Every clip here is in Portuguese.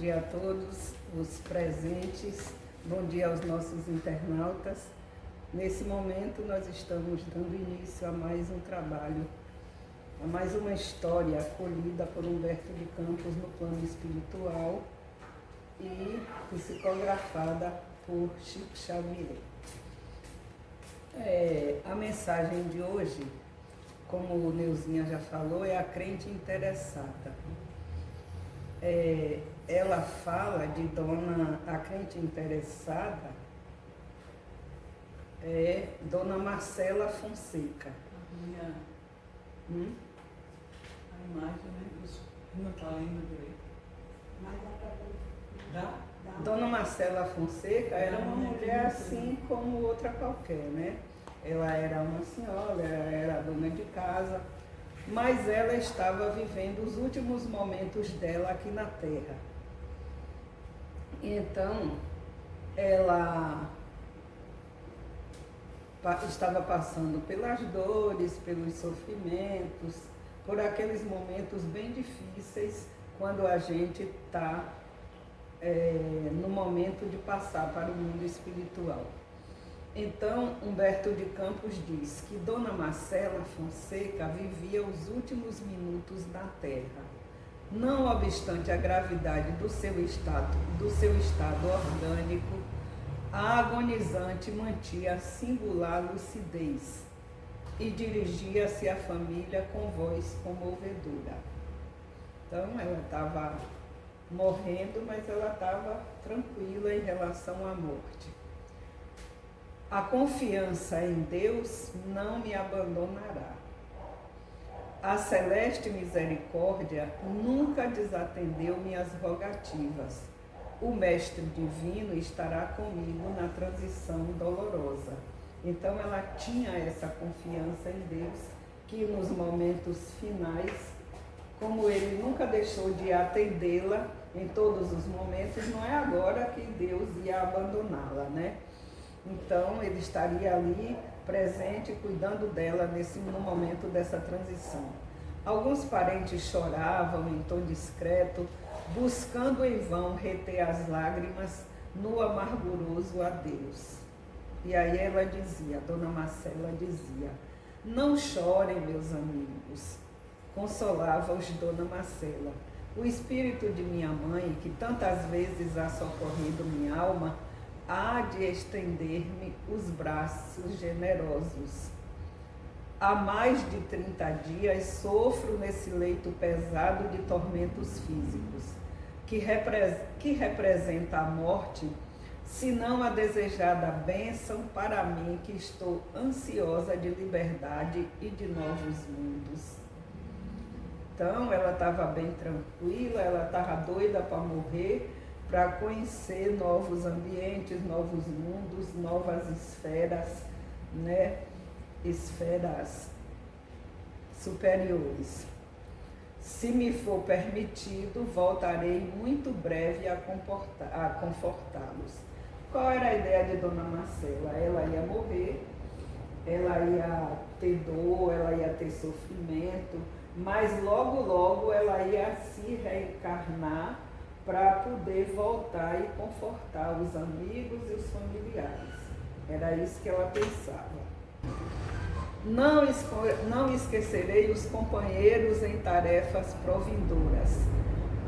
dia a todos os presentes, bom dia aos nossos internautas. Nesse momento nós estamos dando início a mais um trabalho, a mais uma história acolhida por Humberto de Campos no plano espiritual e psicografada por Chico Xavier. A mensagem de hoje, como o Neuzinha já falou, é a crente interessada. Ela fala de a crente interessada é Dona Marcela Fonseca. A imagem, né? Não está ainda por aí. Dá? Dona Marcela Fonseca era uma mulher assim como outra qualquer, né? Ela era uma senhora, ela era dona de casa, mas ela estava vivendo os últimos momentos dela aqui na Terra. Então, ela estava passando pelas dores, pelos sofrimentos, por aqueles momentos bem difíceis quando a gente está no momento de passar para o mundo espiritual. Então, Humberto de Campos diz que Dona Marcela Fonseca vivia os últimos minutos na Terra. Não obstante a gravidade do seu estado orgânico, a agonizante mantinha singular lucidez e dirigia-se à família com voz comovedora. Então, ela estava morrendo, mas ela estava tranquila em relação à morte. A confiança em Deus não me abandonará. A celeste misericórdia nunca desatendeu minhas rogativas. O Mestre Divino estará comigo na transição dolorosa. Então ela tinha essa confiança em Deus, que nos momentos finais, como ele nunca deixou de atendê-la em todos os momentos, não é agora que Deus ia abandoná-la, né? Então, ele estaria ali, presente, cuidando dela no momento dessa transição. Alguns parentes choravam em tom discreto, buscando em vão reter as lágrimas no amarguroso adeus. E aí ela dizia, Dona Marcela dizia, não chorem, meus amigos, consolava-os Dona Marcela. O espírito de minha mãe, que tantas vezes ha socorrido minha alma, há de estender-me os braços generosos. Há mais de 30 dias sofro nesse leito pesado de tormentos físicos, que representa a morte, se não a desejada bênção para mim, que estou ansiosa de liberdade e de novos mundos. Então, ela estava bem tranquila, ela estava doida para morrer, para conhecer novos ambientes, novos mundos, novas esferas, né? Esferas superiores. Se me for permitido, voltarei muito breve a confortá-los. Qual era a ideia de Dona Marcela? Ela ia morrer, ela ia ter dor, ela ia ter sofrimento, mas logo ela ia se reencarnar para poder voltar e confortar os amigos e os familiares. Era isso que ela pensava. Não esquecerei os companheiros em tarefas provindouras.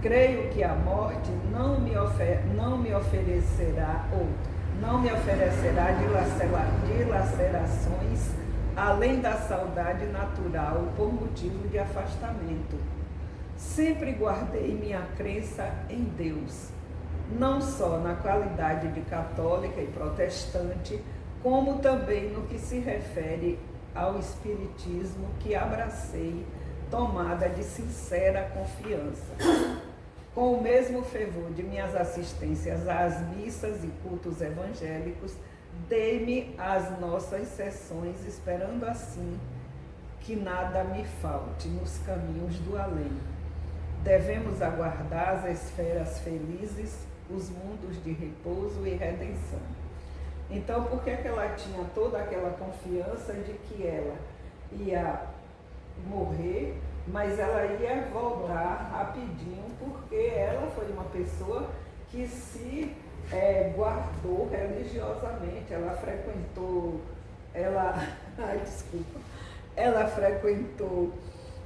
Creio que a morte não me oferecerá dilacerações além da saudade natural por motivo de afastamento. Sempre guardei minha crença em Deus, não só na qualidade de católica e protestante, como também no que se refere ao espiritismo que abracei, tomada de sincera confiança. Com o mesmo fervor de minhas assistências às missas e cultos evangélicos, dei-me às nossas sessões, esperando assim que nada me falte nos caminhos do além. Devemos aguardar as esferas felizes, os mundos de repouso e redenção. Então, por que ela tinha toda aquela confiança de que ela ia morrer, mas ela ia voltar rapidinho, porque ela foi uma pessoa que se guardou religiosamente, ela frequentou, ai, desculpa, ela frequentou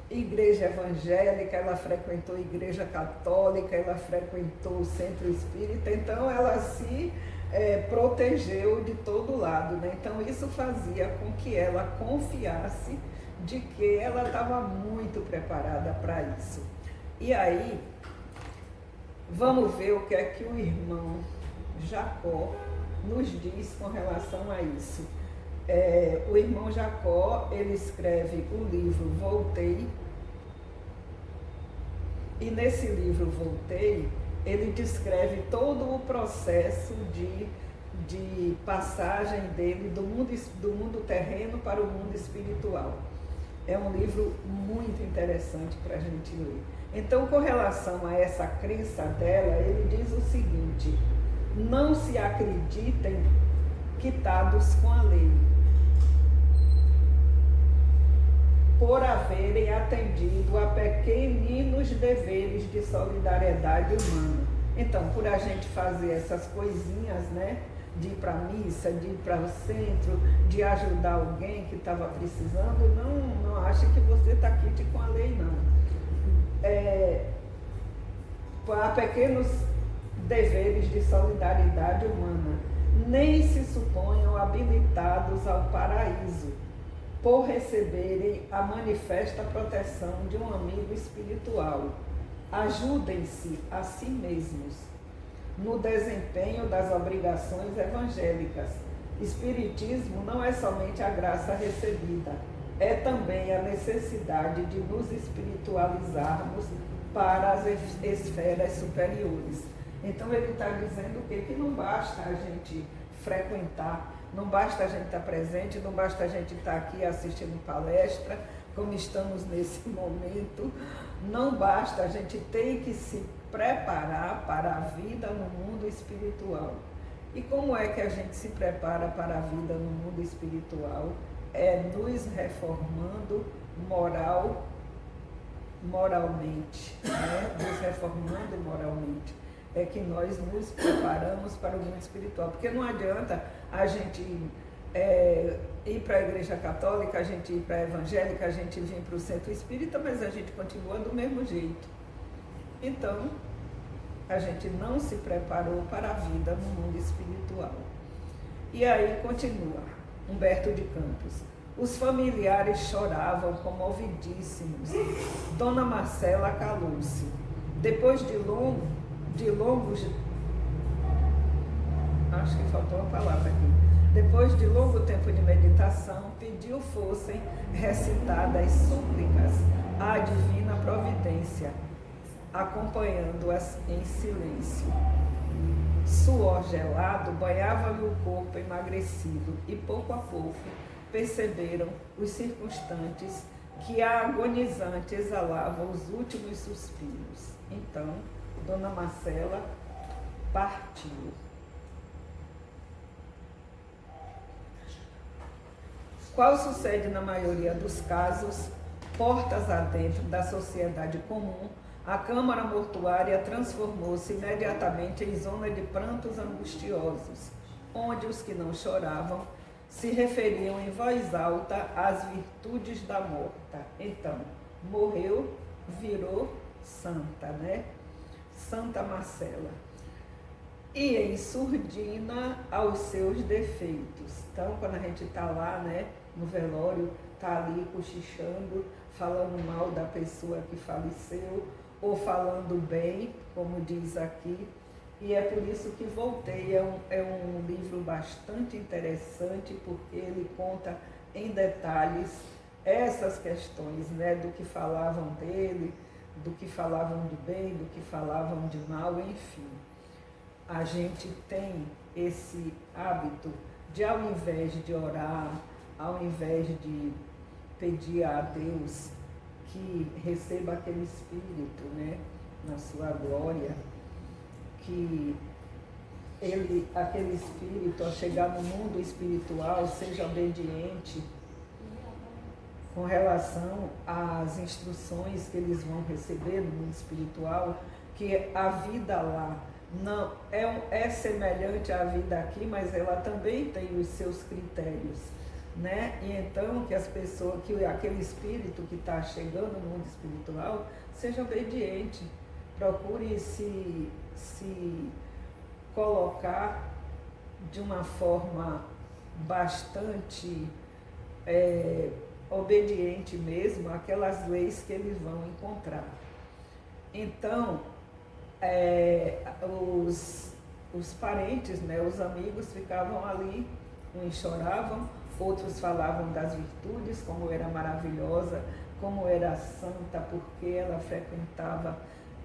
igreja evangélica, ela frequentou igreja católica, ela frequentou o centro espírita, então ela se protegeu de todo lado, né? Então isso fazia com que ela confiasse de que ela estava muito preparada para isso. E aí, vamos ver o que é que o irmão Jacó nos diz com relação a isso. O irmão Jacó, ele escreve o livro Voltei, e nesse livro Voltei, ele descreve todo o processo de passagem dele do mundo terreno para o mundo espiritual. É um livro muito interessante para a gente ler. Então, com relação a essa crença dela, ele diz o seguinte: não se acreditem quitados com a lei, por haverem atendido a pequeninos deveres de solidariedade humana. Então, por a gente fazer essas coisinhas, né, de ir para a missa, de ir para o centro, de ajudar alguém que estava precisando, não ache que você está quite com a lei, não. Há pequenos deveres de solidariedade humana, nem se suponham habilitados ao paraíso, por receberem a manifesta proteção de um amigo espiritual. Ajudem-se a si mesmos no desempenho das obrigações evangélicas. Espiritismo não é somente a graça recebida, é também a necessidade de nos espiritualizarmos para as esferas superiores. Então ele está dizendo que não basta a gente frequentar, não basta a gente estar presente, não basta a gente estar aqui assistindo palestra, como estamos nesse momento, não basta, a gente tem que se preparar para a vida no mundo espiritual. E como é que a gente se prepara para a vida no mundo espiritual? É nos reformando moralmente, né? Nos reformando moralmente. É que nós nos preparamos para o mundo espiritual. Porque não adianta a gente ir para a igreja católica, a gente ir para a evangélica, a gente vir para o centro espírita, mas a gente continua do mesmo jeito. Então, a gente não se preparou para a vida no mundo espiritual. E aí continua, Humberto de Campos. Os familiares choravam comovidíssimos. Dona Marcela calou-se. Depois de longos, acho que faltou uma palavra aqui. Depois de longo tempo de meditação, pediu fossem recitadas súplicas à divina providência, acompanhando-as em silêncio. Suor gelado banhava-lhe o corpo emagrecido e pouco a pouco perceberam os circunstantes que a agonizante exalava os últimos suspiros. Então, Dona Marcela partiu. Qual sucede na maioria dos casos, portas adentro da sociedade comum, a câmara mortuária transformou-se imediatamente em zona de prantos angustiosos, onde os que não choravam se referiam em voz alta às virtudes da morta. Então, morreu, virou santa, né? Santa Marcela. E em surdina aos seus defeitos. Então, quando a gente está lá, né, no velório, está ali cochichando, falando mal da pessoa que faleceu, ou falando bem, como diz aqui. E é por isso que Voltei é um livro bastante interessante, porque ele conta em detalhes essas questões, né, do que falavam dele, do que falavam de bem, do que falavam de mal, enfim. A gente tem esse hábito de, ao invés de orar, ao invés de pedir a Deus que receba aquele espírito, né, na sua glória, que aquele espírito, ao chegar no mundo espiritual, seja obediente com relação às instruções que eles vão receber no mundo espiritual, que a vida lá não é semelhante à vida aqui, mas ela também tem os seus critérios, né? E então que as pessoas, que aquele espírito que está chegando no mundo espiritual seja obediente, procure se colocar de uma forma bastante obediente mesmo àquelas leis que eles vão encontrar. Então, os parentes, né, os amigos ficavam ali, uns choravam, outros falavam das virtudes, como era maravilhosa, como era santa, porque ela frequentava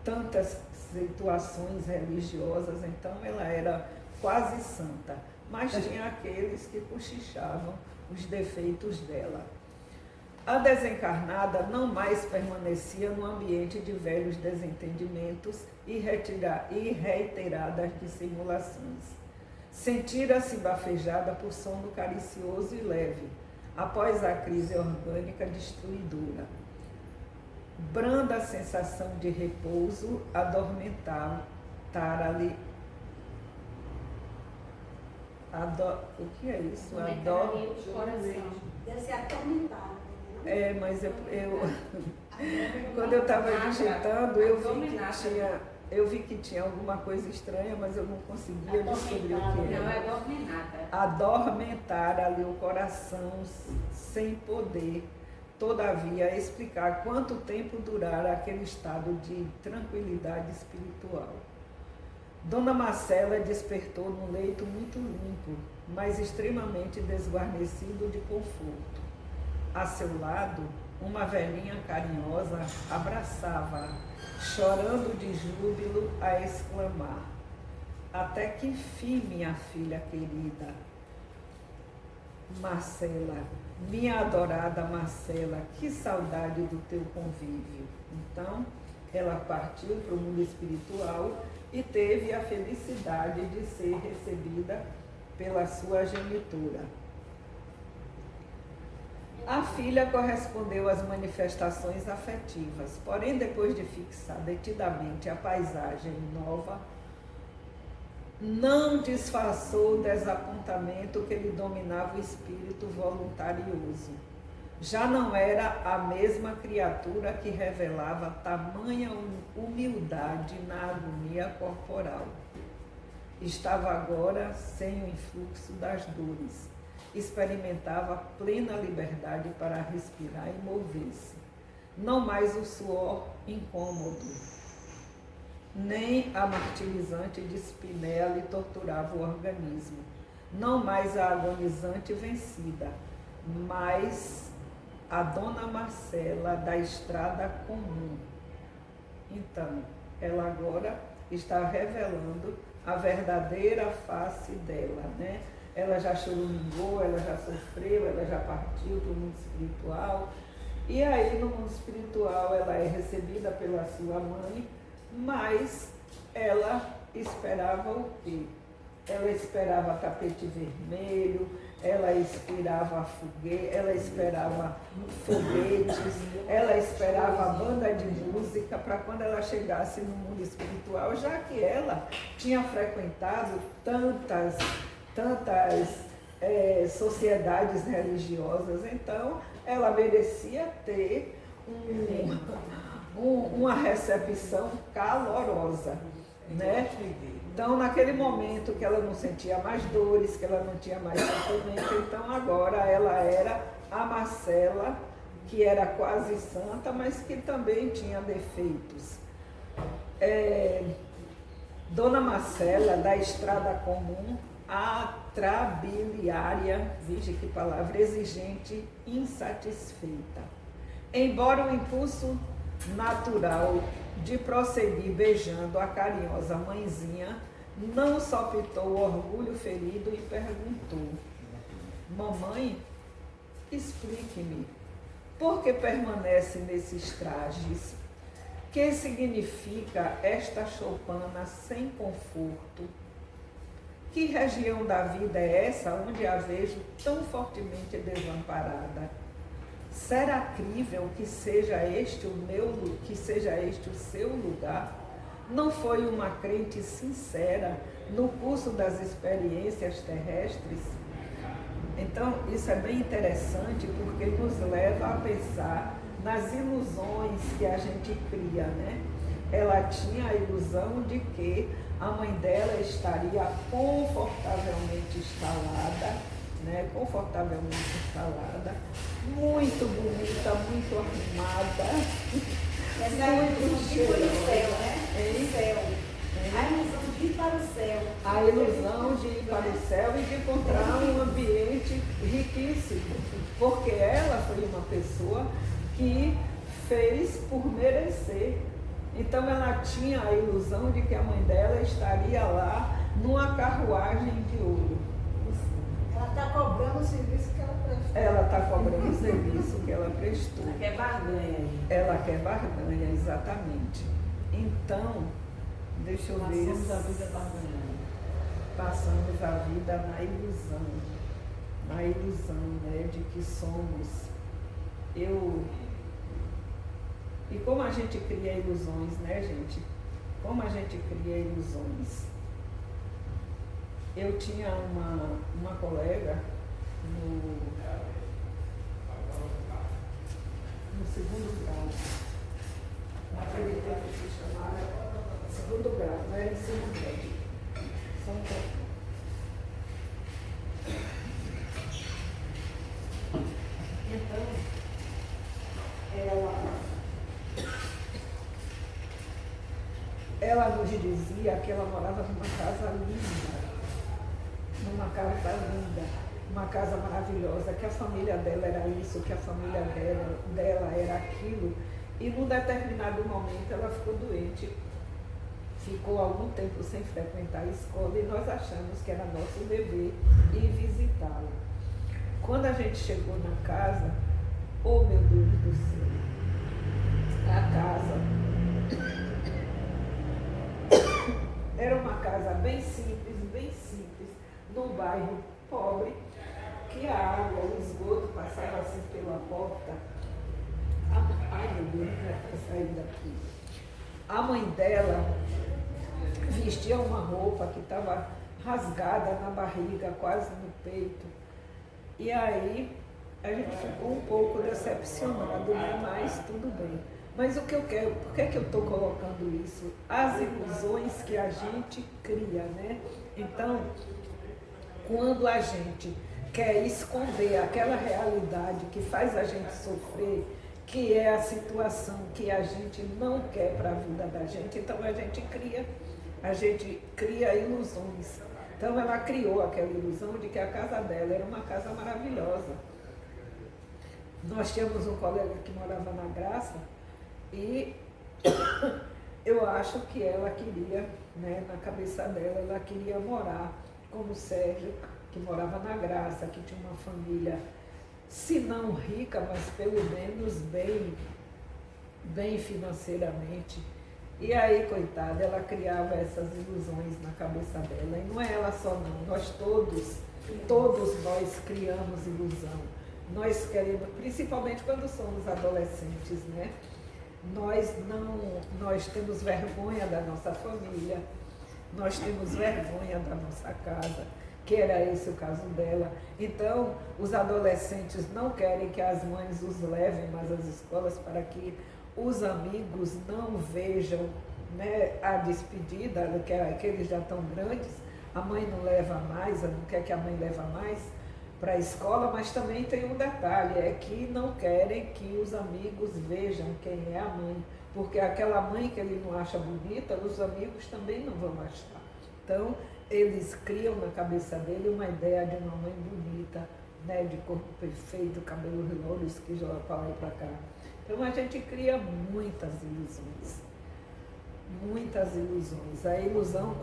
tantas situações religiosas, então ela era quase santa, mas tinha aqueles que cochichavam os defeitos dela. A desencarnada não mais permanecia no ambiente de velhos desentendimentos e reiteradas dissimulações. Sentira-se bafejada por sono caricioso e leve, após a crise orgânica destruidora. Branda sensação de repouso adormentara-lhe. O que é isso? Deve ser atormentada. Mas quando eu estava digitando, eu vi que tinha alguma coisa estranha, mas eu não conseguia descobrir o que era. Não, é adormentada. Adormentar ali o coração sem poder, todavia, explicar quanto tempo durara aquele estado de tranquilidade espiritual. Dona Marcela despertou num leito muito limpo, mas extremamente desguarnecido de conforto. A seu lado, uma velhinha carinhosa abraçava-a, chorando de júbilo a exclamar: até que enfim, minha filha querida, Marcela, minha adorada Marcela, que saudade do teu convívio. Então, ela partiu para o mundo espiritual e teve a felicidade de ser recebida pela sua genitora. A filha correspondeu às manifestações afetivas, porém, depois de fixar detidamente a paisagem nova, não disfarçou o desapontamento que lhe dominava o espírito voluntarioso. Já não era a mesma criatura que revelava tamanha humildade na agonia corporal. Estava agora sem o influxo das dores. Experimentava plena liberdade para respirar e mover-se. Não mais o suor incômodo, nem a martirizante dispneia lhe torturava o organismo. Não mais a agonizante vencida, mas a Dona Marcela da estrada comum. Então, ela agora está revelando a verdadeira face dela, né? Ela já choramingou, ela já sofreu, ela já partiu para o mundo espiritual. E aí, no mundo espiritual, ela é recebida pela sua mãe, mas ela esperava o quê? Ela esperava tapete vermelho, ela esperava foguete, ela esperava foguetes, ela esperava a banda de música para quando ela chegasse no mundo espiritual, já que ela tinha frequentado tantas sociedades religiosas, então ela merecia ter uma recepção calorosa, né? Então, naquele momento que ela não sentia mais dores, que ela não tinha mais sofrimento, então agora ela era a Marcela, que era quase santa, mas que também tinha defeitos. Dona Marcela, da estrada comum, atrabiliária, veja que palavra, exigente, insatisfeita. Embora o impulso natural de prosseguir beijando a carinhosa mãezinha, não sopitou o orgulho ferido e perguntou: mamãe, explique-me, por que permanece nesses trajes? Que significa esta choupana sem conforto? Que região da vida é essa onde a vejo tão fortemente desamparada? Será crível que seja este o seu lugar? não foi uma crente sincera no curso das experiências terrestres. Então, isso é bem interessante porque nos leva a pensar nas ilusões que a gente cria, né? Ela tinha a ilusão de que a mãe dela estaria confortavelmente instalada, né? Confortavelmente instalada, muito bonita, muito arrumada, Essa é a ilusão muito de ir para o céu, cheirosa. né? O céu. A ilusão de ir para o céu. A ilusão de ir para o céu e de encontrar um ambiente riquíssimo, porque ela foi uma pessoa que fez por merecer. Então ela tinha a ilusão de que a mãe dela estaria lá numa carruagem de ouro. Ela está cobrando o serviço que ela prestou. Ela está cobrando o serviço que ela prestou. Ela quer barganha. Ela quer barganha, exatamente. Então, deixa eu ver. Passamos a vida barganhando. Passamos a vida na ilusão, né, de que somos eu. E como a gente cria ilusões, né, gente? Como a gente cria ilusões. Eu tinha uma colega no segundo grau, naquele tempo que se chamava segundo grau, não era ensino médio. Só um pouquinho. Então, ela nos dizia que ela morava numa casa linda, uma casa maravilhosa, que a família dela era isso, que a família dela era aquilo. E num determinado momento ela ficou doente, ficou algum tempo sem frequentar a escola e nós achamos que era nosso dever ir visitá-la. Quando a gente chegou na casa, oh meu Deus do céu, a casa era uma casa bem simples, num bairro pobre, que a água, o esgoto passava assim pela porta. Ai meu Deus, não é para sair daqui. A mãe dela vestia uma roupa que estava rasgada na barriga, quase no peito. E aí a gente ficou um pouco decepcionado, né? Mas tudo bem. Mas o que eu quero, por que eu estou colocando isso? As ilusões que a gente cria, né? Então, quando a gente quer esconder aquela realidade que faz a gente sofrer, que é a situação que a gente não quer para a vida da gente, então a gente cria ilusões. Então ela criou aquela ilusão de que a casa dela era uma casa maravilhosa. Nós tínhamos um colega que morava na Graça e eu acho que ela queria, né, na cabeça dela, ela queria morar como o Sérgio, que morava na Graça, que tinha uma família, se não rica, mas pelo menos bem financeiramente. E aí, coitada, ela criava essas ilusões na cabeça dela. E não é ela só não, nós todos nós criamos ilusão. Nós queremos, principalmente quando somos adolescentes, né? Nós temos vergonha da nossa família, nós temos vergonha da nossa casa, que era esse o caso dela. Então, os adolescentes não querem que as mães os levem mais às escolas para que os amigos não vejam, né, a despedida, que eles já estão grandes, a mãe não leva mais, não quer que a mãe leve mais para a escola, mas também tem um detalhe, é que não querem que os amigos vejam quem é a mãe, porque aquela mãe que ele não acha bonita, os amigos também não vão achar. Então, eles criam na cabeça dele uma ideia de uma mãe bonita, né, de corpo perfeito, cabelo louros, que já falei para cá. Então a gente cria muitas ilusões. Muitas ilusões. A ilusão,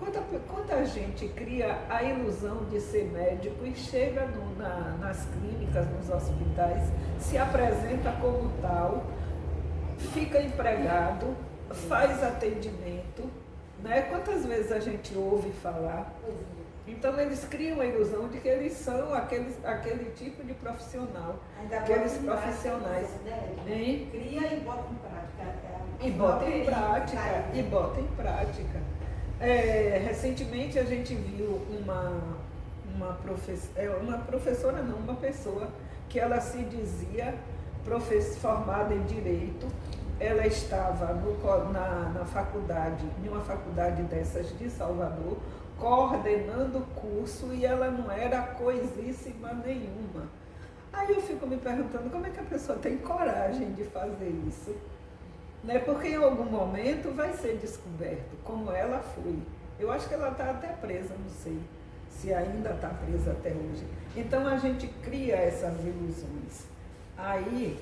quanta gente cria a ilusão de ser médico e chega nas clínicas, nos hospitais, se apresenta como tal, fica empregado, faz atendimento, né? Quantas vezes a gente ouve falar? Então eles criam a ilusão de que eles são aquele tipo de profissional, aqueles profissionais. Cria e bota em prática. E bota em prática, e bota em prática. Recentemente a gente viu uma professora não, uma pessoa que ela se dizia formada em Direito. Ela estava na faculdade, em uma faculdade dessas de Salvador, coordenando o curso, e ela não era coisíssima nenhuma. Aí eu fico me perguntando como é que a pessoa tem coragem de fazer isso, né? Porque em algum momento vai ser descoberto, como ela foi. Eu acho que ela está até presa, não sei se ainda está presa até hoje. Então a gente cria essas ilusões. Aí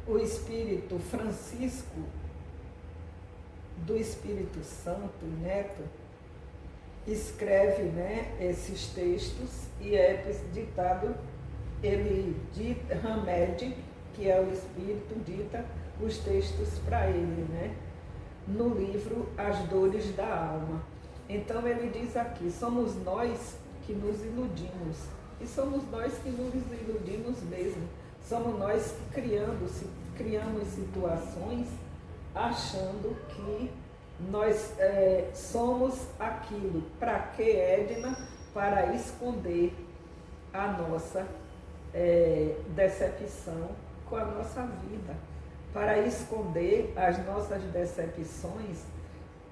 o Espírito Francisco, do Espírito Santo, Neto, escreve, né, esses textos, e é ditado, ele dita, Hamed, que é o Espírito, dita os textos para ele, né, no livro As Dores da Alma. Então ele diz aqui, somos nós que nos iludimos, e somos nós que nos iludimos mesmo. Somos nós que criamos situações achando que nós somos aquilo. Para que, Edna? Para esconder a nossa decepção com a nossa vida. Para esconder as nossas decepções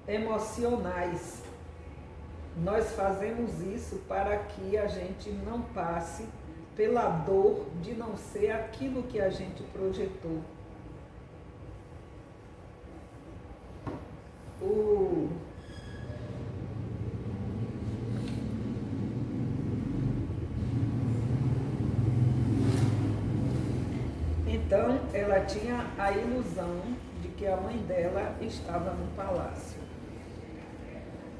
emocionais. Nós fazemos isso para que a gente não passe pela dor de não ser aquilo que a gente projetou. Então, ela tinha a ilusão de que a mãe dela estava no palácio.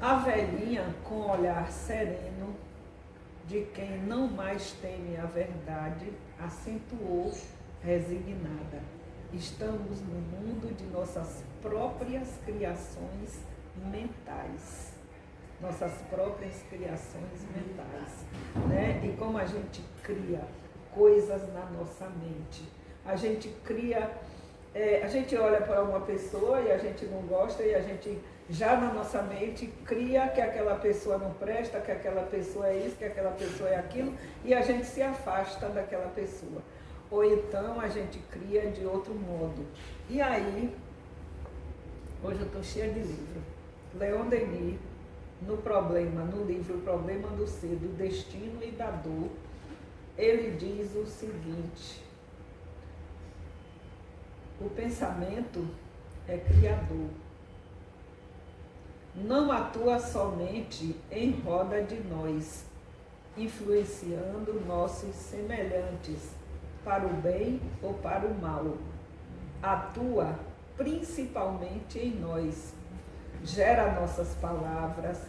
A velhinha, com o olhar sereno de quem não mais teme a verdade, acentuou resignada. Estamos no mundo de nossas próprias criações mentais. Nossas próprias criações mentais, né? E como a gente cria coisas na nossa mente. A gente cria, a gente olha para uma pessoa e a gente não gosta, e a gente já na nossa mente cria que aquela pessoa não presta, que aquela pessoa é isso, que aquela pessoa é aquilo, e a gente se afasta daquela pessoa. Ou então a gente cria de outro modo. E aí, hoje eu estou cheia de livro. Leon Denis, no livro O Problema do Ser, do Destino e da Dor, ele diz o seguinte: o pensamento é criador. Não atua somente em roda de nós, influenciando nossos semelhantes para o bem ou para o mal. Atua principalmente em nós, gera nossas palavras,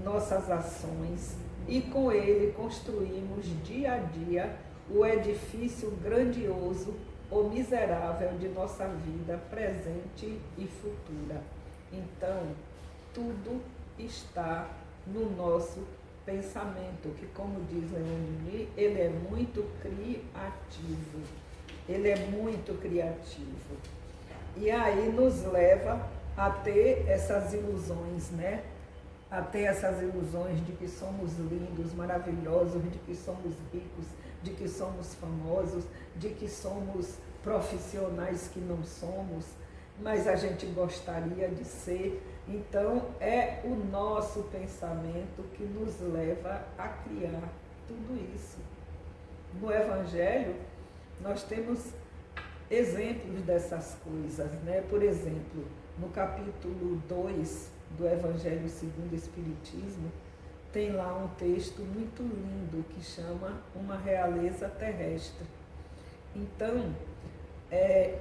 nossas ações, e com ele construímos dia a dia o edifício grandioso ou miserável de nossa vida presente e futura. Então, tudo está no nosso pensamento, que, como diz Leon Denis, ele é muito criativo. Ele é muito criativo. E aí nos leva a ter essas ilusões, né? A ter essas ilusões de que somos lindos, maravilhosos, de que somos ricos, de que somos famosos, de que somos profissionais que não somos, mas a gente gostaria de ser. Então, é o nosso pensamento que nos leva a criar tudo isso. No Evangelho, nós temos exemplos dessas coisas, né? Por exemplo, no capítulo 2 do Evangelho segundo o Espiritismo, tem lá um texto muito lindo que chama Uma Realeza Terrestre. Então,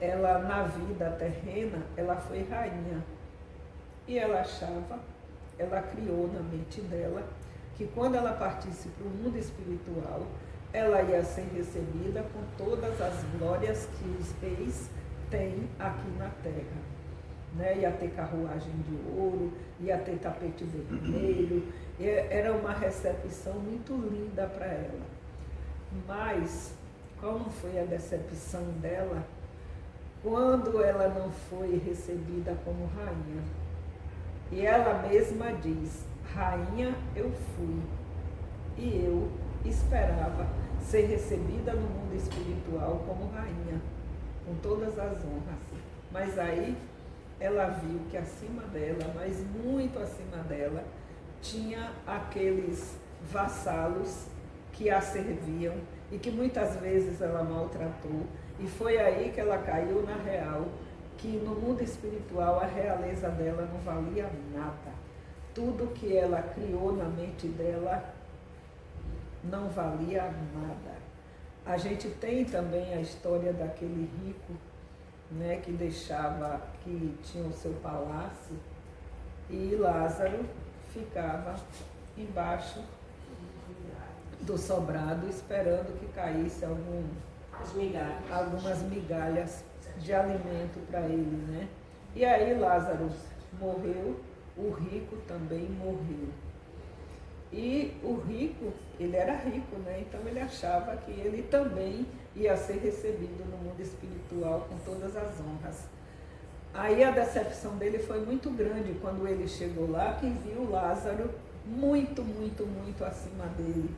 ela na vida terrena, ela foi rainha. E ela achava, ela criou na mente dela, que quando ela partisse para o mundo espiritual, ela ia ser recebida com todas as glórias que os reis têm aqui na Terra. Né? Ia ter carruagem de ouro, ia ter tapete vermelho, era uma recepção muito linda para ela. Mas, qual não foi a decepção dela quando ela não foi recebida como rainha. E ela mesma diz, rainha eu fui, e eu esperava ser recebida no mundo espiritual como rainha, com todas as honras. Mas aí ela viu que acima dela, mas muito acima dela, tinha aqueles vassalos que a serviam e que muitas vezes ela maltratou. E foi aí que ela caiu na real, que no mundo espiritual a realeza dela não valia nada. Tudo que ela criou na mente dela não valia nada. A gente tem também a história daquele rico, né, que tinha o seu palácio, e Lázaro ficava embaixo do sobrado esperando que caísse algumas migalhas de alimento para ele, né? E aí Lázaro morreu, o rico também morreu. E o rico, ele era rico, né? Então ele achava que ele também ia ser recebido no mundo espiritual com todas as honras. Aí a decepção dele foi muito grande quando ele chegou lá, que viu Lázaro muito, muito, muito acima dele.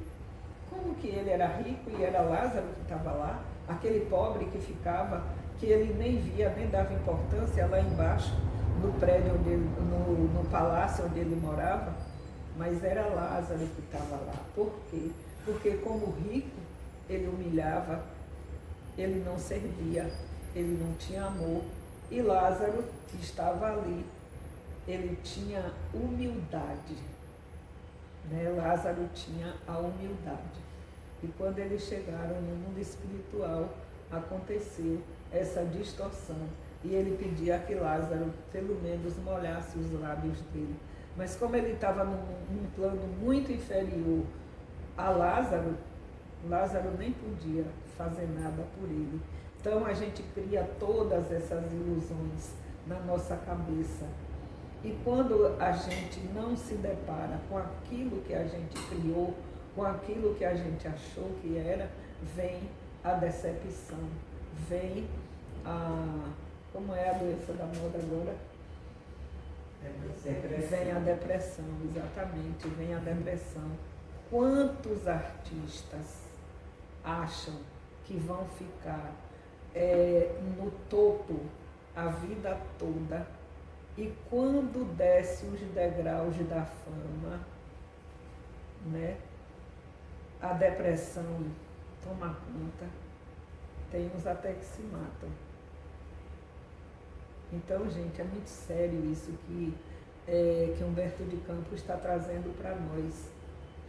Como que ele era rico e era Lázaro que estava lá? Aquele pobre que ficava, que ele nem via, nem dava importância lá embaixo, no prédio, no palácio onde ele morava. Mas era Lázaro que estava lá. Por quê? Porque como rico, ele humilhava, ele não servia, ele não tinha amor. E Lázaro, que estava ali, ele tinha humildade. Né? Lázaro tinha a humildade. E quando eles chegaram no mundo espiritual, aconteceu essa distorção. E ele pedia que Lázaro, pelo menos, molhasse os lábios dele. Mas como ele estava num plano muito inferior a Lázaro, Lázaro nem podia fazer nada por ele. Então a gente cria todas essas ilusões na nossa cabeça. E quando a gente não se depara com aquilo que a gente criou, com aquilo que a gente achou que era, vem a decepção, vem como é a doença da moda agora? Vem a depressão, exatamente, vem a depressão. Quantos artistas acham que vão ficar no topo a vida toda e quando desce os degraus da fama, né, a depressão toma conta, tem uns até que se matam. Então, gente, é muito sério isso que Humberto de Campos está trazendo para nós.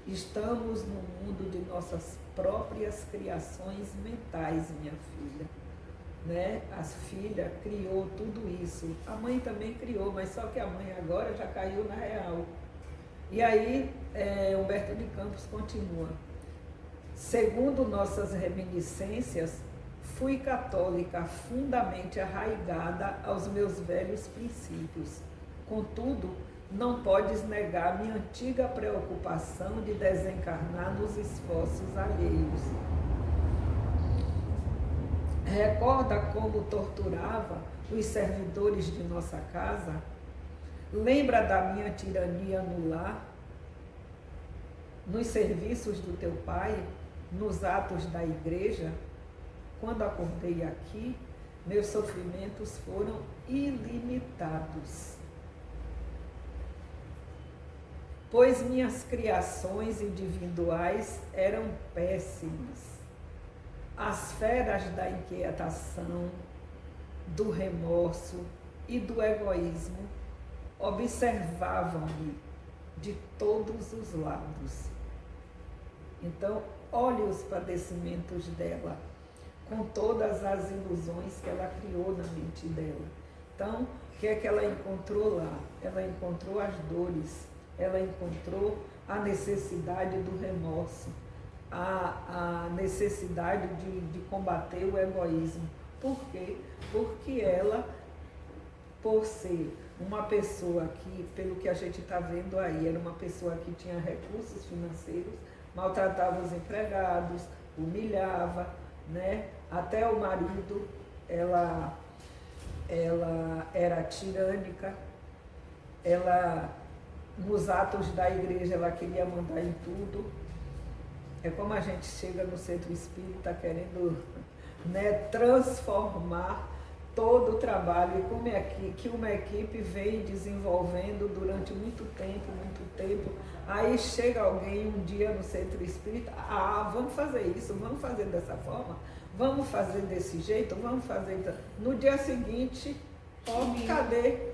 Estamos no mundo de nossas próprias criações mentais, minha filha. Né? A filha criou tudo isso. A mãe também criou, mas só que a mãe agora já caiu na real. E aí, Humberto de Campos continua. Segundo nossas reminiscências, fui católica fundamente arraigada aos meus velhos princípios. Contudo, não podes negar minha antiga preocupação de desencarnar nos esforços alheios. Recorda como torturava os servidores de nossa casa? Lembra da minha tirania no lar, nos serviços do teu pai, nos atos da igreja? Quando acordei aqui, meus sofrimentos foram ilimitados, pois minhas criações individuais eram péssimas. As feras da inquietação, do remorso e do egoísmo observavam-me de todos os lados. Então, olhe os padecimentos dela, com todas as ilusões que ela criou na mente dela. Então, o que é que ela encontrou lá? Ela encontrou as dores, ela encontrou a necessidade do remorso, a necessidade de combater o egoísmo. Por quê? Porque ela, por ser uma pessoa que, pelo que a gente está vendo aí, era uma pessoa que tinha recursos financeiros, maltratava os empregados, humilhava, né? Até o marido, ela era tirânica, ela, nos atos da igreja, ela queria mandar em tudo. É como a gente chega no centro espírita querendo, né, transformar todo o trabalho, e como é que uma equipe vem desenvolvendo durante muito tempo, aí chega alguém um dia no centro espírita, vamos fazer isso, vamos fazer dessa forma, vamos fazer desse jeito, vamos fazer... No dia seguinte, cadê?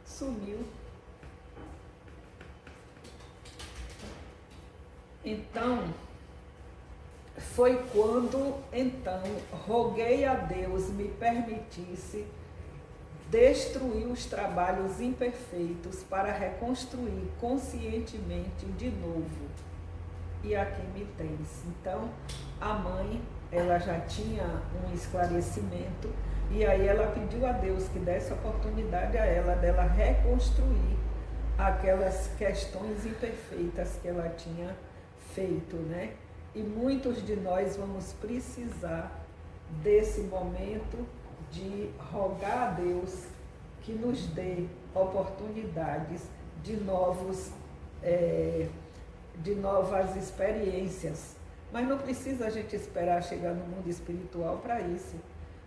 Sumiu. Então, foi quando, então, roguei a Deus me permitisse destruir os trabalhos imperfeitos para reconstruir conscientemente de novo. E aqui me tens. Então, a mãe, ela já tinha um esclarecimento, e aí ela pediu a Deus que desse oportunidade a ela dela reconstruir aquelas questões imperfeitas que ela tinha feito, né? E muitos de nós vamos precisar desse momento de rogar a Deus que nos dê oportunidades de novas experiências. Mas não precisa a gente esperar chegar no mundo espiritual para isso.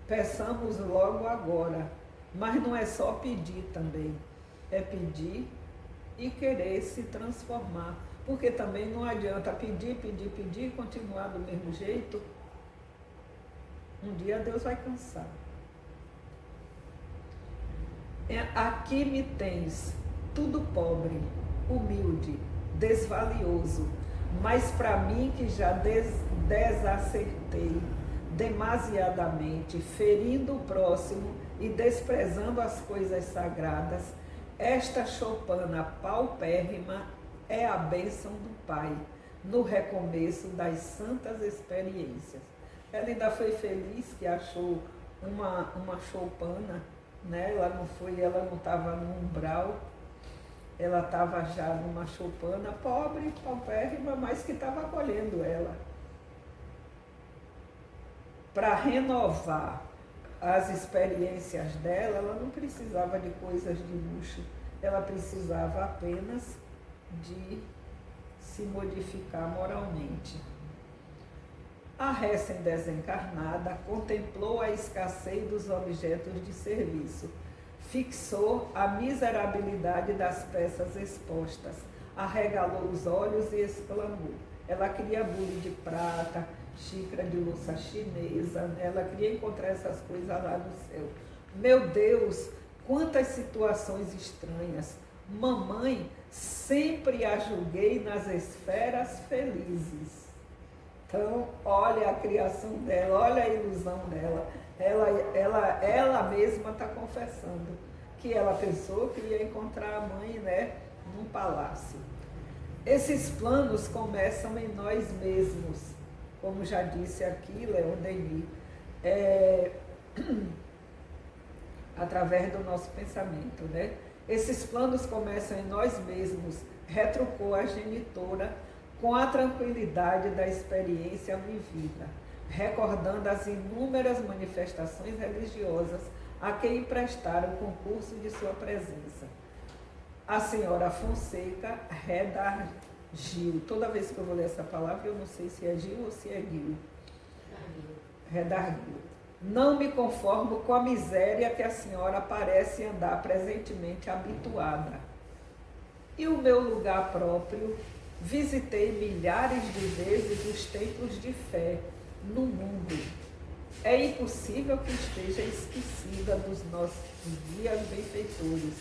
Peçamos logo agora. Mas não é só pedir também. É pedir e querer se transformar. Porque também não adianta pedir e continuar do mesmo jeito. Um dia Deus vai cansar. Aqui me tens, tudo pobre, humilde, desvalioso, mas para mim que já desacertei demasiadamente, ferindo o próximo e desprezando as coisas sagradas, esta choupana paupérrima é a bênção do Pai, no recomeço das santas experiências. Ela ainda foi feliz que achou uma choupana, né? Ela não estava no umbral, ela estava já numa choupana pobre, paupérrima, mas que estava acolhendo ela. Para renovar as experiências dela, ela não precisava de coisas de luxo, ela precisava apenas de se modificar moralmente. A recém-desencarnada contemplou a escassez dos objetos de serviço, fixou a miserabilidade das peças expostas, arregalou os olhos e exclamou. Ela queria bule de prata, xícara de louça chinesa, né? Ela queria encontrar essas coisas lá no céu. Meu Deus, quantas situações estranhas! Mamãe, sempre a julguei nas esferas felizes. Então, olha a criação dela, olha a ilusão dela. Ela mesma está confessando que ela pensou que ia encontrar a mãe, né, num palácio. Esses planos começam em nós mesmos, como já disse aqui Leon Denis, através do nosso pensamento, né? Esses planos começam em nós mesmos, retrucou a genitora com a tranquilidade da experiência vivida, recordando as inúmeras manifestações religiosas a que emprestaram o concurso de sua presença. A senhora Fonseca redarguiu. Toda vez que eu vou ler essa palavra, eu não sei se é Gil ou se é Gil. Redarguiu. Não me conformo com a miséria que a senhora parece andar presentemente habituada. E o meu lugar próprio, visitei milhares de vezes os templos de fé no mundo. É impossível que esteja esquecida dos nossos guias benfeitores.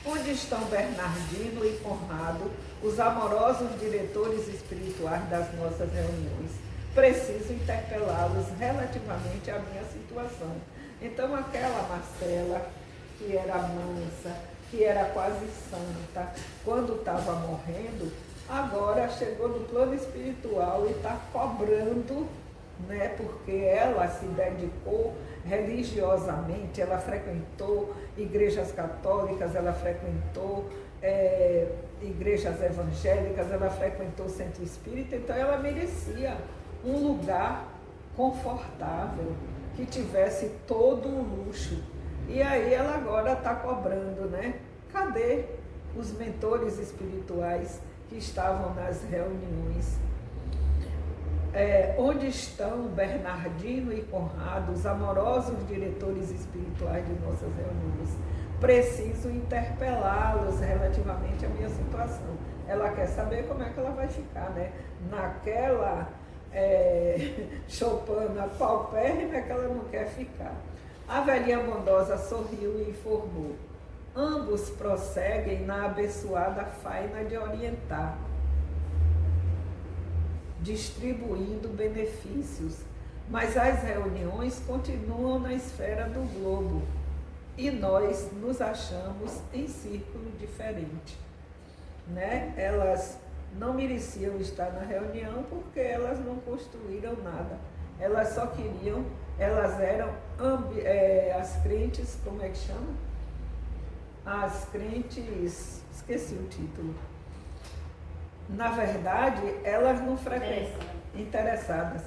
Onde estão Bernardino e Conrado, os amorosos diretores espirituais das nossas reuniões? Preciso interpelá-los relativamente à minha situação. Então, aquela Marcela, que era mansa, que era quase santa, quando estava morrendo, agora chegou no plano espiritual e está cobrando, né? Porque ela se dedicou religiosamente, ela frequentou igrejas católicas, ela frequentou igrejas evangélicas, ela frequentou o centro espírita, então ela merecia um lugar confortável, que tivesse todo o luxo. E aí ela agora está cobrando, né? Cadê os mentores espirituais que estavam nas reuniões? Onde estão Bernardino e Conrado, os amorosos diretores espirituais de nossas reuniões? Preciso interpelá-los relativamente à minha situação. Ela quer saber como é que ela vai ficar, né? Naquela choupana paupérrima que ela não quer ficar. A velhinha bondosa sorriu e informou. Ambos prosseguem na abençoada faina de orientar, distribuindo benefícios, mas as reuniões continuam na esfera do globo e nós nos achamos em círculo diferente, né? Elas não mereciam estar na reunião porque elas não construíram nada, elas só queriam, elas eram as crentes, como é que chama? As crentes, esqueci o título. Na verdade, elas não frequentavam. Interessadas.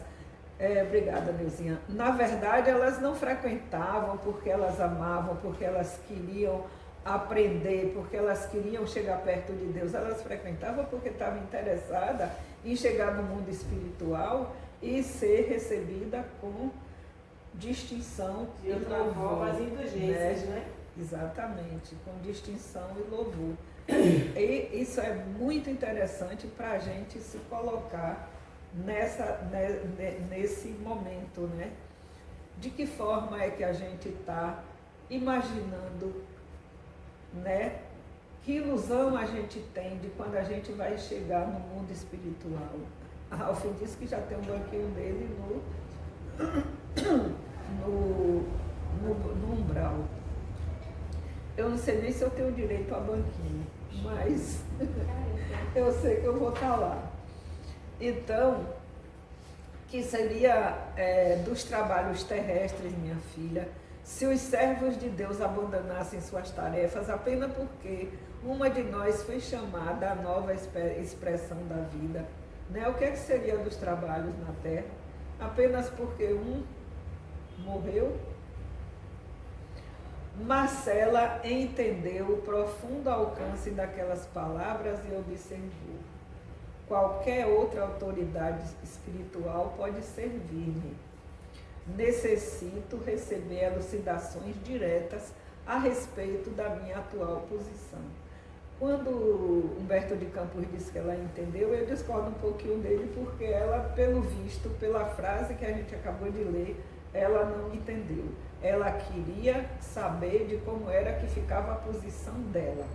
Obrigada, Neuzinha. Na verdade, elas não frequentavam porque elas amavam, porque elas queriam aprender, porque elas queriam chegar perto de Deus. Elas frequentavam porque estavam interessadas em chegar no mundo espiritual e ser recebida com distinção e louvor. As indulgências, né? Exatamente, com distinção e louvor. E isso é muito interessante para a gente se colocar nesse momento, né? De que forma é que a gente está imaginando, né? Que ilusão a gente tem de quando a gente vai chegar no mundo espiritual. A Alf disse que já tem um banquinho dele no umbral. Eu não sei nem se eu tenho direito a banquinho, mas eu sei que eu vou estar lá. Então, que seria dos trabalhos terrestres, minha filha, se os servos de Deus abandonassem suas tarefas apenas porque uma de nós foi chamada à nova expressão da vida, né? O que é que seria dos trabalhos na Terra? Apenas porque um morreu? Marcela entendeu o profundo alcance daquelas palavras e observou. Qualquer outra autoridade espiritual pode servir-me. Necessito receber elucidações diretas a respeito da minha atual posição. Quando Humberto de Campos disse que ela entendeu, eu discordo um pouquinho dele, porque ela, pelo visto, pela frase que a gente acabou de ler, ela não entendeu. Ela queria saber de como era que ficava a posição dela.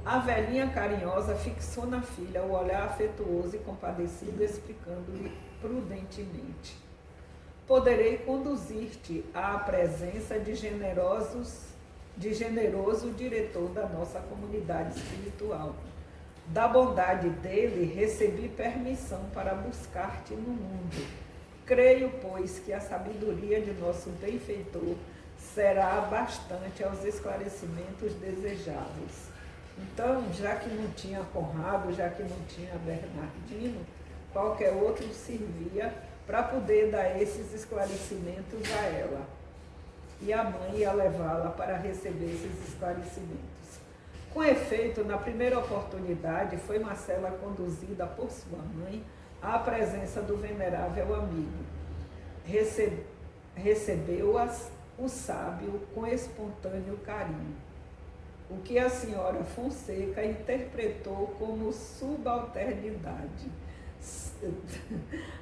A velhinha carinhosa fixou na filha o olhar afetuoso e compadecido, explicando-lhe prudentemente. Poderei conduzir-te à presença de generoso diretor da nossa comunidade espiritual. Da bondade dele, recebi permissão para buscar-te no mundo. Creio, pois, que a sabedoria de nosso benfeitor será bastante aos esclarecimentos desejáveis. Então, já que não tinha Conrado, já que não tinha Bernardino, qualquer outro servia para poder dar esses esclarecimentos a ela. E a mãe ia levá-la para receber esses esclarecimentos. Com efeito, na primeira oportunidade, foi Marcela conduzida por sua mãe à presença do venerável amigo. Recebeu-as o sábio com espontâneo carinho, o que a senhora Fonseca interpretou como subalternidade.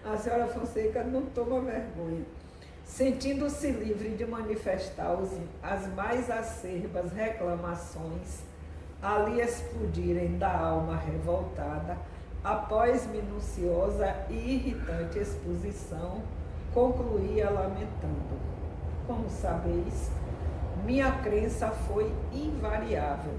A senhora Fonseca não toma vergonha. Sentindo-se livre de manifestar as mais acerbas reclamações ali explodirem da alma revoltada, após minuciosa e irritante exposição, concluía lamentando. Como sabeis, minha crença foi invariável.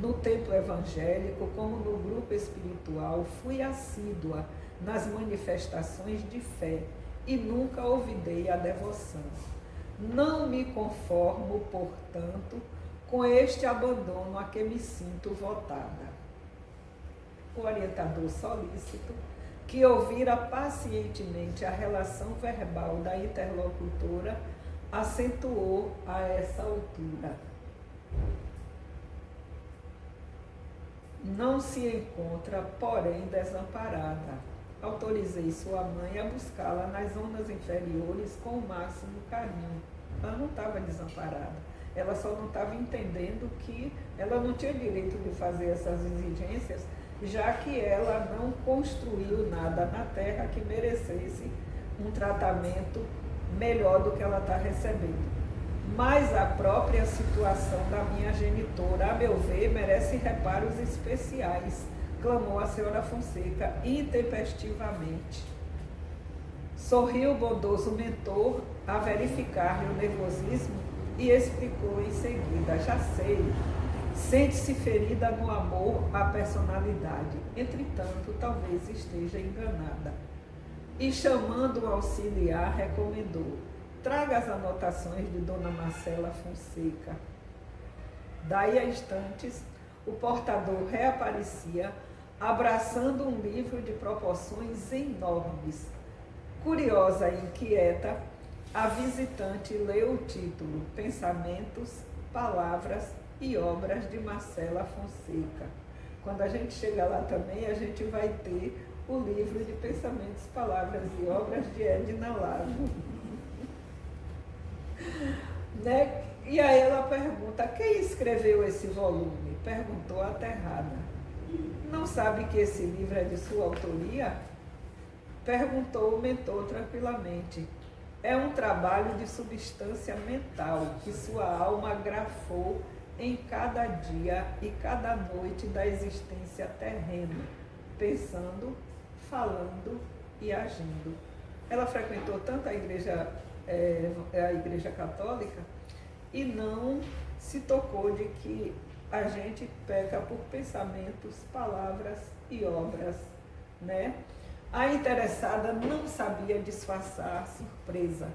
No templo evangélico, como no grupo espiritual, fui assídua nas manifestações de fé e nunca olvidei a devoção. Não me conformo, portanto, com este abandono a que me sinto votada. O orientador solícito que ouvira pacientemente a relação verbal da interlocutora, acentuou a essa altura: não se encontra, porém, desamparada. Autorizei sua mãe a buscá-la nas zonas inferiores com o máximo carinho. Ela não estava desamparada. Ela só não estava entendendo que ela não tinha direito de fazer essas exigências, já que ela não construiu nada na terra que merecesse um tratamento melhor do que ela está recebendo. Mas a própria situação da minha genitora, a meu ver, merece reparos especiais, clamou a senhora Fonseca intempestivamente. Sorriu o bondoso mentor a verificar-lhe o nervosismo e explicou em seguida: já sei, sente-se ferida no amor à personalidade, entretanto, talvez esteja enganada. E chamando o auxiliar, recomendou: traga as anotações de Dona Marcela Fonseca. Daí a instantes, o portador reaparecia, abraçando um livro de proporções enormes. Curiosa e inquieta, a visitante leu o título: Pensamentos, Palavras e Obras de Marcela Fonseca. Quando a gente chegar lá também, a gente vai ter o livro de Pensamentos, Palavras e Obras de Edna Lago. Né? E aí ela pergunta: quem escreveu esse volume? Perguntou aterrada. Não sabe que esse livro é de sua autoria? Perguntou o mentor tranquilamente. É um trabalho de substância mental que sua alma grafou em cada dia e cada noite da existência terrena, pensando, falando e agindo. Ela frequentou tanto a igreja católica e não se tocou de que a gente peca por pensamentos, palavras e obras, né? A interessada não sabia disfarçar a surpresa,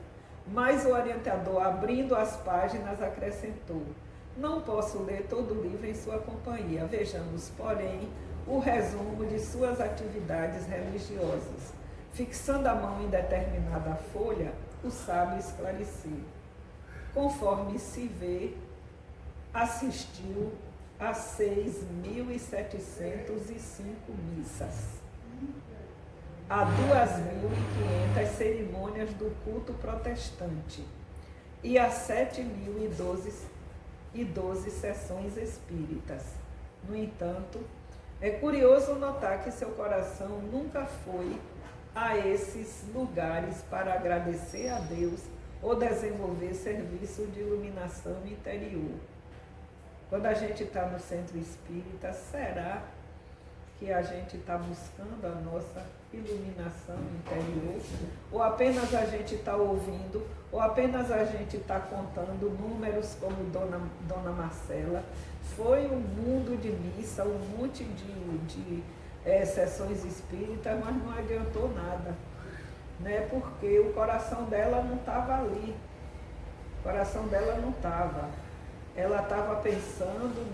mas o orientador, abrindo as páginas, acrescentou: não posso ler todo o livro em sua companhia. Vejamos, porém, o resumo de suas atividades religiosas. Fixando a mão em determinada folha, o sábio esclareceu: conforme se vê, assistiu a 6.705 missas, a 2.500 cerimônias do culto protestante e a 7.012 sessões espíritas. No entanto, é curioso notar que seu coração nunca foi a esses lugares para agradecer a Deus ou desenvolver serviço de iluminação interior. Quando a gente está no centro espírita, será que a gente está buscando a nossa iluminação interior? Ou apenas a gente está ouvindo, ou apenas a gente está contando números como Dona Marcela? Foi um mundo de missa, um monte de sessões espíritas, mas não adiantou nada, né? Porque o coração dela não estava ali, o coração dela não estava. Ela estava pensando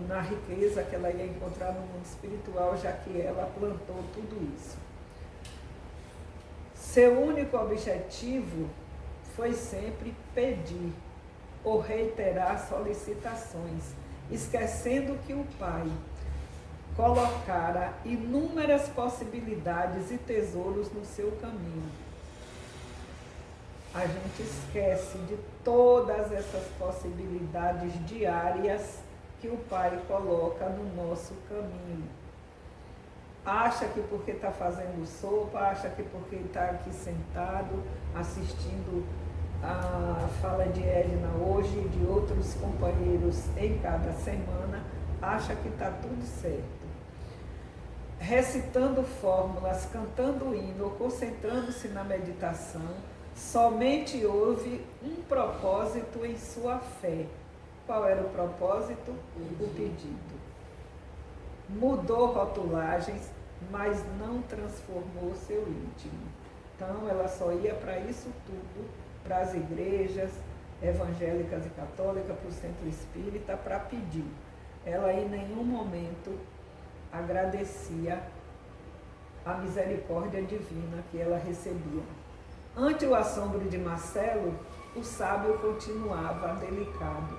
na riqueza que ela ia encontrar no mundo espiritual, já que ela plantou tudo isso. Seu único objetivo foi sempre pedir ou reiterar solicitações, esquecendo que o Pai colocara inúmeras possibilidades e tesouros no seu caminho. A gente esquece de todas essas possibilidades diárias que o Pai coloca no nosso caminho. Acha que porque está fazendo sopa, acha que porque está aqui sentado, assistindo a fala de Edna hoje e de outros companheiros em cada semana, acha que está tudo certo. Recitando fórmulas, cantando hino, concentrando-se na meditação, somente houve um propósito em sua fé. Qual era o propósito? O pedido. Mudou rotulagens, mas não transformou seu íntimo. Então, ela só ia para isso tudo, para as igrejas evangélicas e católicas, para o centro espírita, para pedir. Ela em nenhum momento agradecia a misericórdia divina que ela recebia. Ante o assombro de Marcelo, o sábio continuava delicado.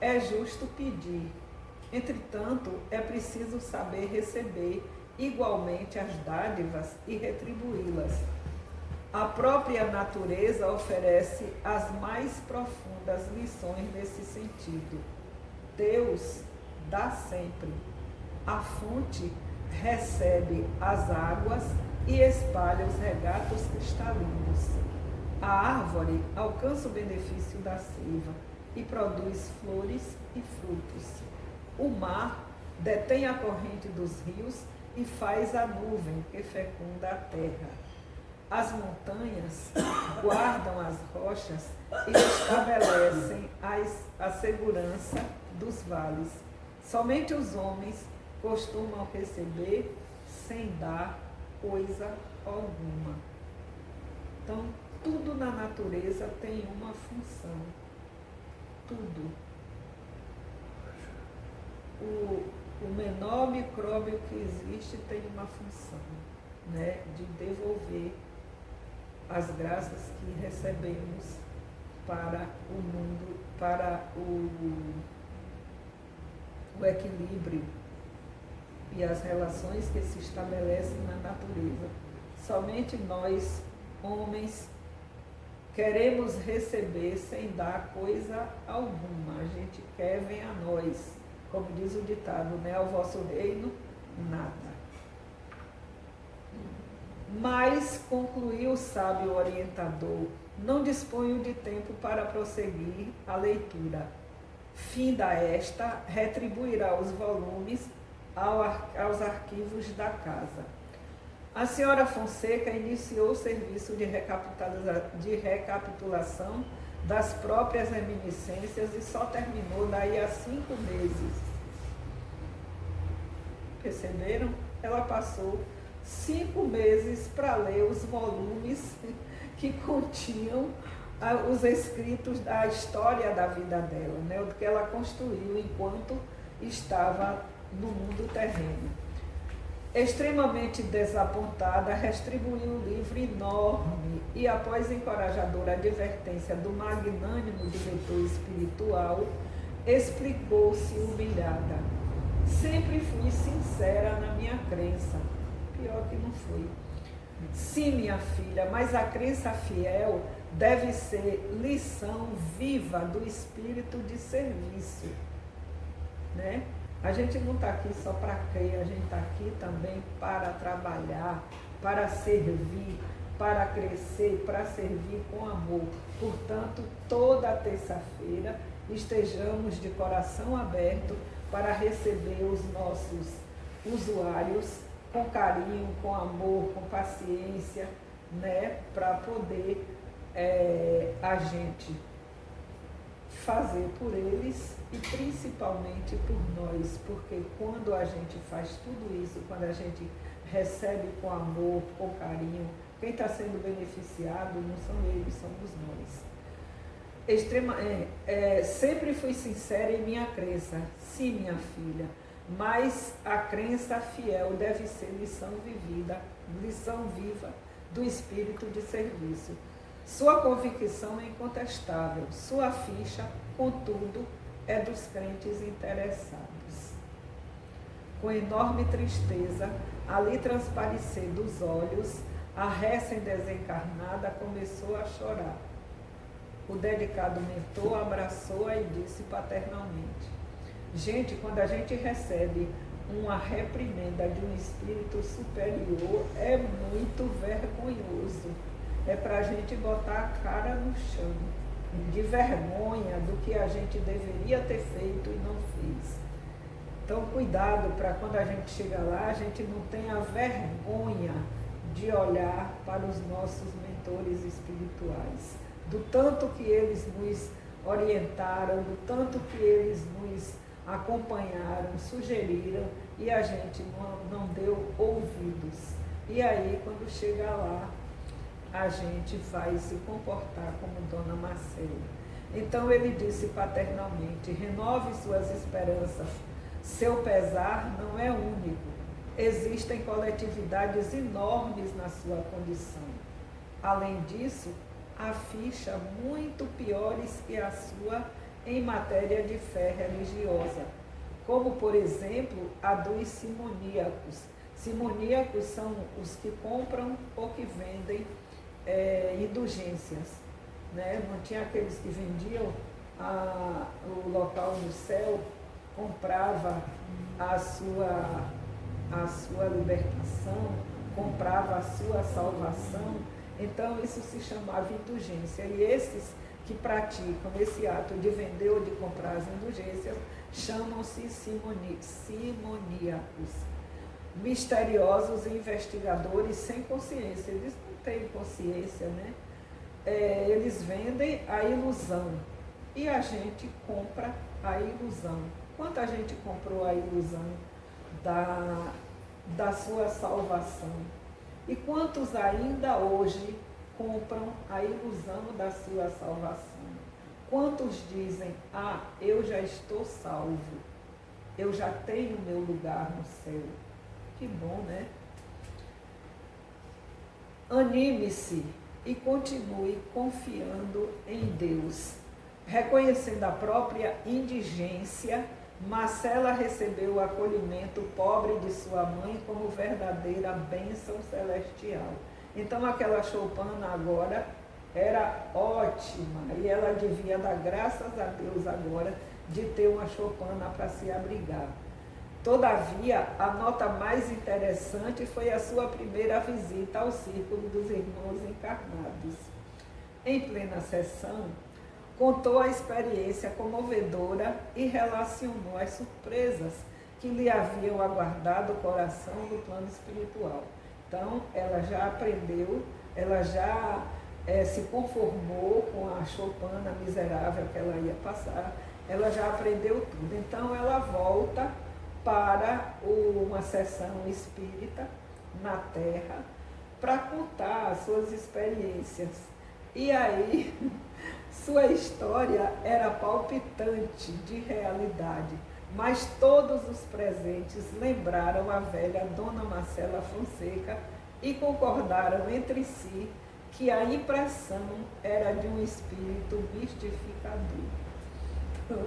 É justo pedir, entretanto, é preciso saber receber igualmente as dádivas e retribuí-las. A própria natureza oferece as mais profundas lições nesse sentido. Deus dá sempre. A fonte recebe as águas e espalha os regatos cristalinos. A árvore alcança o benefício da seiva e produz flores e frutos. O mar detém a corrente dos rios e faz a nuvem que fecunda a terra. As montanhas guardam as rochas e estabelecem a segurança dos vales. Somente os homens costumam receber sem dar coisa alguma. Então, tudo na natureza tem uma função. Tudo. O menor micróbio que existe tem uma função, né, de devolver as graças que recebemos para o mundo, para o equilíbrio e as relações que se estabelecem na natureza. Somente nós, homens, queremos receber sem dar coisa alguma. A gente quer, vem a nós. Como diz o ditado, né? Ao vosso reino, nada. Mas, concluiu o sábio orientador, não disponho de tempo para prosseguir a leitura. Finda esta, retribuirá os volumes aos arquivos da casa. A senhora Fonseca iniciou o serviço de recapitulação das próprias reminiscências e só terminou daí a 5 meses. Perceberam? Ela passou 5 meses para ler os volumes que continham os escritos da história da vida dela, né? O que ela construiu enquanto estava no mundo terreno. Extremamente desapontada, retribuiu o livro enorme e, após encorajadora advertência do magnânimo diretor espiritual, explicou-se humilhada. Sempre fui sincera na minha crença. Pior que não foi. Sim, minha filha, mas a crença fiel deve ser lição viva do espírito de serviço, né? A gente não está aqui só para crer, a gente está aqui também para trabalhar, para servir, para crescer, para servir com amor. Portanto, toda terça-feira estejamos de coração aberto para receber os nossos usuários com carinho, com amor, com paciência, né? Para poder a gente fazer por eles e principalmente por nós, porque quando a gente faz tudo isso, quando a gente recebe com amor, com carinho, quem está sendo beneficiado não são eles, somos nós. Sempre fui sincera em minha crença, sim, minha filha, mas a crença fiel deve ser lição vivida, lição viva do espírito de serviço. Sua convicção é incontestável, sua ficha, contudo, é dos crentes interessados. Com enorme tristeza, ali transparecer dos olhos, a recém-desencarnada começou a chorar. O dedicado mentor abraçou-a e disse paternalmente: gente, quando a gente recebe uma reprimenda de um espírito superior, é muito vergonhoso. É para a gente botar a cara no chão, de vergonha do que a gente deveria ter feito e não fez. Então, cuidado para quando a gente chega lá, a gente não tenha vergonha de olhar para os nossos mentores espirituais, do tanto que eles nos orientaram, do tanto que eles nos acompanharam, sugeriram e a gente não deu ouvidos. E aí, quando chega lá, a gente vai se comportar como Dona Marcela. Então ele disse paternalmente: renove suas esperanças, Seu pesar não é único. Existem coletividades enormes na sua condição. Além disso, há ficha muito piores que a sua em matéria de fé religiosa, como, por exemplo, a dos simoníacos. Simoníacos são os que compram ou que vendem indulgências. Né? Não tinha aqueles que vendiam o local no céu, comprava a sua libertação, comprava a sua salvação. Então isso se chamava indulgência. E esses que praticam esse ato de vender ou de comprar as indulgências chamam-se simoníacos. Misteriosos investigadores sem consciência. Eles não têm consciência, né? Eles vendem a ilusão e a gente compra a ilusão. Quanta gente comprou a ilusão da sua salvação? E quantos ainda hoje compram a ilusão da sua salvação? Quantos dizem, eu já estou salvo, eu já tenho meu lugar no céu? Que bom, né? Anime-se e continue confiando em Deus. Reconhecendo a própria indigência, Marcela recebeu o acolhimento pobre de sua mãe como verdadeira bênção celestial. Então aquela choupana agora era ótima e ela devia dar graças a Deus agora de ter uma choupana para se abrigar. Todavia, a nota mais interessante foi a sua primeira visita ao círculo dos irmãos encarnados. Em plena sessão, contou a experiência comovedora e relacionou as surpresas que lhe haviam aguardado o coração no plano espiritual. Então, ela já aprendeu, ela já se conformou com a choupana miserável que ela ia passar, ela já aprendeu tudo. Então, ela volta para uma sessão espírita na Terra para contar as suas experiências. E aí, sua história era palpitante de realidade, mas todos os presentes lembraram a velha Dona Marcela Fonseca e concordaram entre si que a impressão era de um espírito mistificador. Então,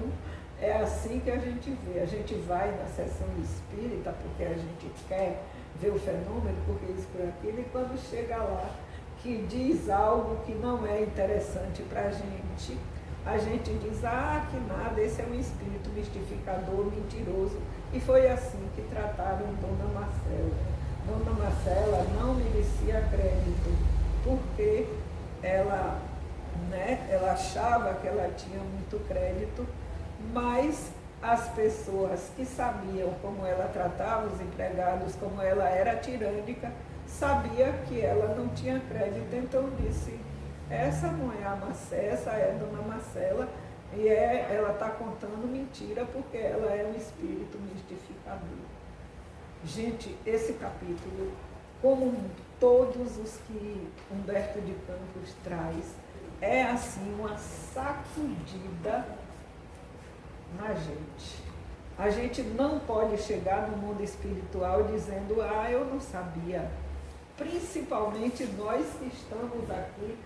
é assim que a gente vê. A gente vai na sessão espírita porque a gente quer ver o fenômeno, porque isso, por aquilo, e quando chega lá, que diz algo que não é interessante para a gente diz, que nada, esse é um espírito mistificador, mentiroso. E foi assim que trataram Dona Marcela. Dona Marcela não merecia crédito, porque ela achava que ela tinha muito crédito, mas as pessoas que sabiam como ela tratava os empregados, como ela era tirânica, sabia que ela não tinha crédito, então disse, essa não é a Marcela, essa é a Dona Marcela, e ela está contando mentira porque ela é um espírito mistificador. Gente, esse capítulo, como todos os que Humberto de Campos traz, é assim uma sacudida na gente. A gente não pode chegar no mundo espiritual dizendo, eu não sabia. Principalmente nós que estamos aqui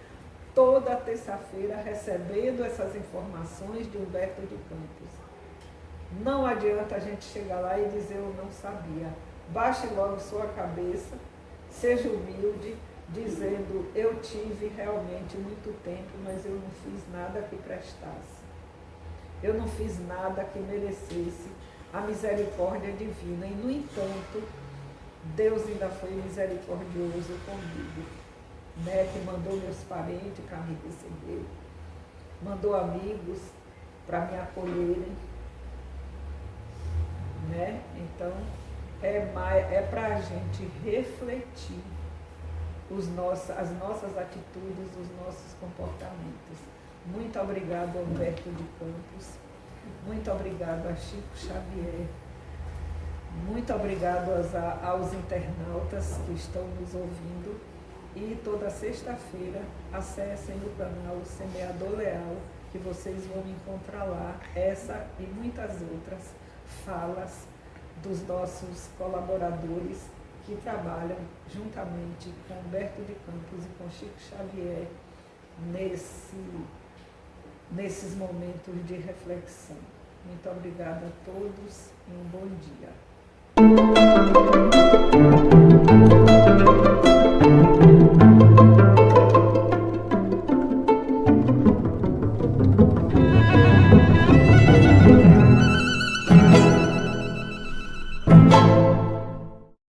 toda terça-feira recebendo essas informações de Humberto de Campos. Não adianta a gente chegar lá e dizer eu não sabia. Baixe logo sua cabeça, seja humilde, dizendo eu tive realmente muito tempo, mas eu não fiz nada que prestasse. Eu não fiz nada que merecesse a misericórdia divina. E, no entanto, Deus ainda foi misericordioso comigo, né? Que mandou meus parentes para me receber, mandou amigos para me acolherem, né? Então, é para a gente refletir as nossas atitudes, os nossos comportamentos. Muito obrigado a Humberto de Campos, muito obrigado a Chico Xavier, muito obrigado aos internautas que estão nos ouvindo, e toda sexta-feira acessem o canal Semeador Leal, que vocês vão encontrar lá essa e muitas outras falas dos nossos colaboradores que trabalham juntamente com Humberto de Campos e com Chico Xavier nesses momentos de reflexão. Muito obrigada a todos e um bom dia.